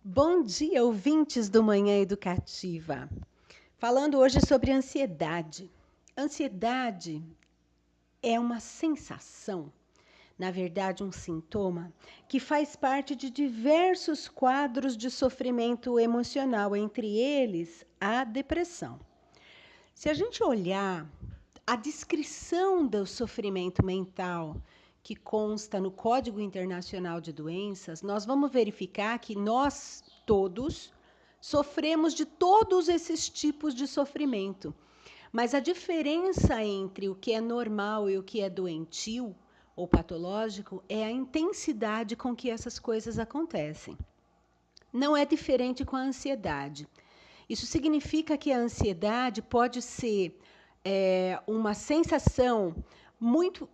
Bom dia, ouvintes do Manhã Educativa. Falando hoje sobre ansiedade. Ansiedade é uma sensação, na verdade, um sintoma, que faz parte de diversos quadros de sofrimento emocional, entre eles a depressão. Se a gente olhar a descrição do sofrimento mental que consta no Código Internacional de Doenças, nós vamos verificar que nós todos sofremos de todos esses tipos de sofrimento. Mas a diferença entre o que é normal e o que é doentio ou patológico é a intensidade com que essas coisas acontecem. Não é diferente com a ansiedade. Isso significa que a ansiedade pode ser uma sensação muito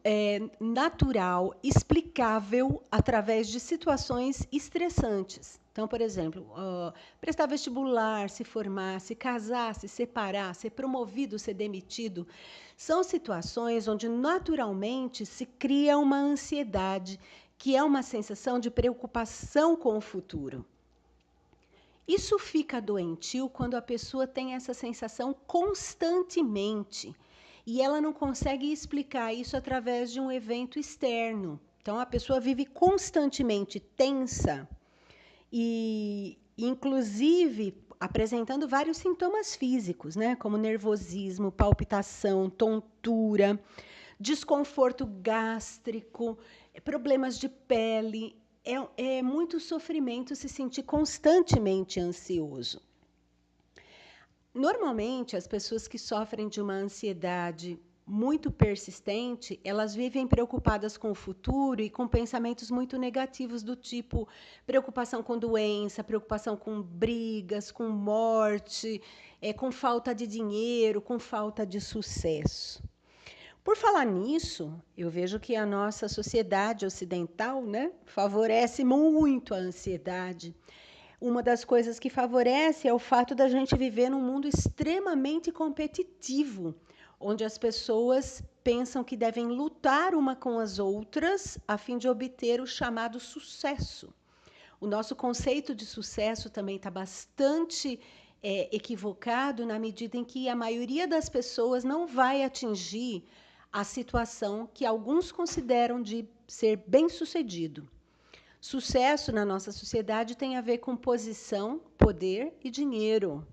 natural, explicável através de situações estressantes. Então, por exemplo, prestar vestibular, se formar, se casar, se separar, ser promovido, ser demitido, são situações onde naturalmente se cria uma ansiedade, que é uma sensação de preocupação com o futuro. Isso fica doentio quando a pessoa tem essa sensação constantemente e ela não consegue explicar isso através de um evento externo. Então, a pessoa vive constantemente tensa e, inclusive, apresentando vários sintomas físicos, né? Como nervosismo, palpitação, tontura, desconforto gástrico, problemas de pele. É muito sofrimento se sentir constantemente ansioso. Normalmente, as pessoas que sofrem de uma ansiedade muito persistente, elas vivem preocupadas com o futuro e com pensamentos muito negativos do tipo preocupação com doença, preocupação com brigas, com morte, com falta de dinheiro, com falta de sucesso. Por falar nisso, eu vejo que a nossa sociedade ocidental, né, favorece muito a ansiedade. Uma das coisas que favorece é o fato da gente viver num mundo extremamente competitivo, onde as pessoas pensam que devem lutar uma com as outras a fim de obter o chamado sucesso. O nosso conceito de sucesso também está bastante equivocado na medida em que a maioria das pessoas não vai atingir a situação que alguns consideram de ser bem-sucedido. Sucesso na nossa sociedade tem a ver com posição, poder e dinheiro.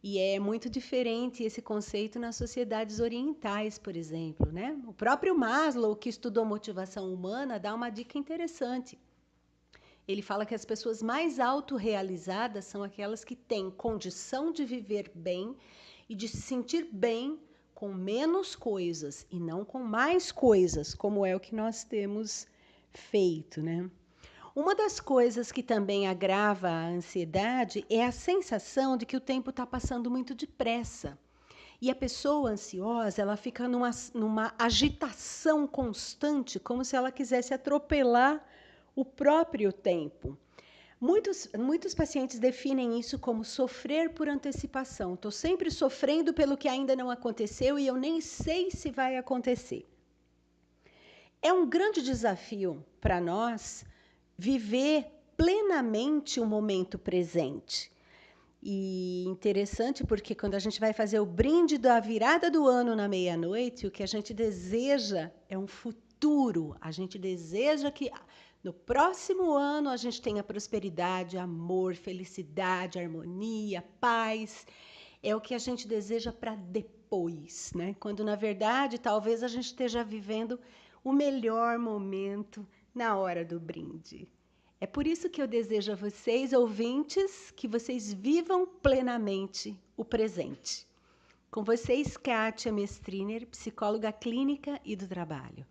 E é muito diferente esse conceito nas sociedades orientais, por exemplo, né? O próprio Maslow, que estudou motivação humana, dá uma dica interessante. Ele fala que as pessoas mais autorrealizadas são aquelas que têm condição de viver bem e de se sentir bem com menos coisas e não com mais coisas, como é o que nós temos feito, né? Uma das coisas que também agrava a ansiedade é a sensação de que o tempo está passando muito depressa. E a pessoa ansiosa, ela fica numa agitação constante, como se ela quisesse atropelar o próprio tempo. Muitos pacientes definem isso como sofrer por antecipação. Estou sempre sofrendo pelo que ainda não aconteceu e eu nem sei se vai acontecer. É um grande desafio para nós viver plenamente o momento presente. E interessante porque quando a gente vai fazer o brinde da virada do ano na meia-noite, o que a gente deseja é um futuro. A gente deseja que no próximo ano a gente tenha prosperidade, amor, felicidade, harmonia, paz. É o que a gente deseja para depois, né? Quando, na verdade, talvez a gente esteja vivendo o melhor momento na hora do brinde. É por isso que eu desejo a vocês, ouvintes, que vocês vivam plenamente o presente. Com vocês, Kátia Mestriner, psicóloga clínica e do trabalho.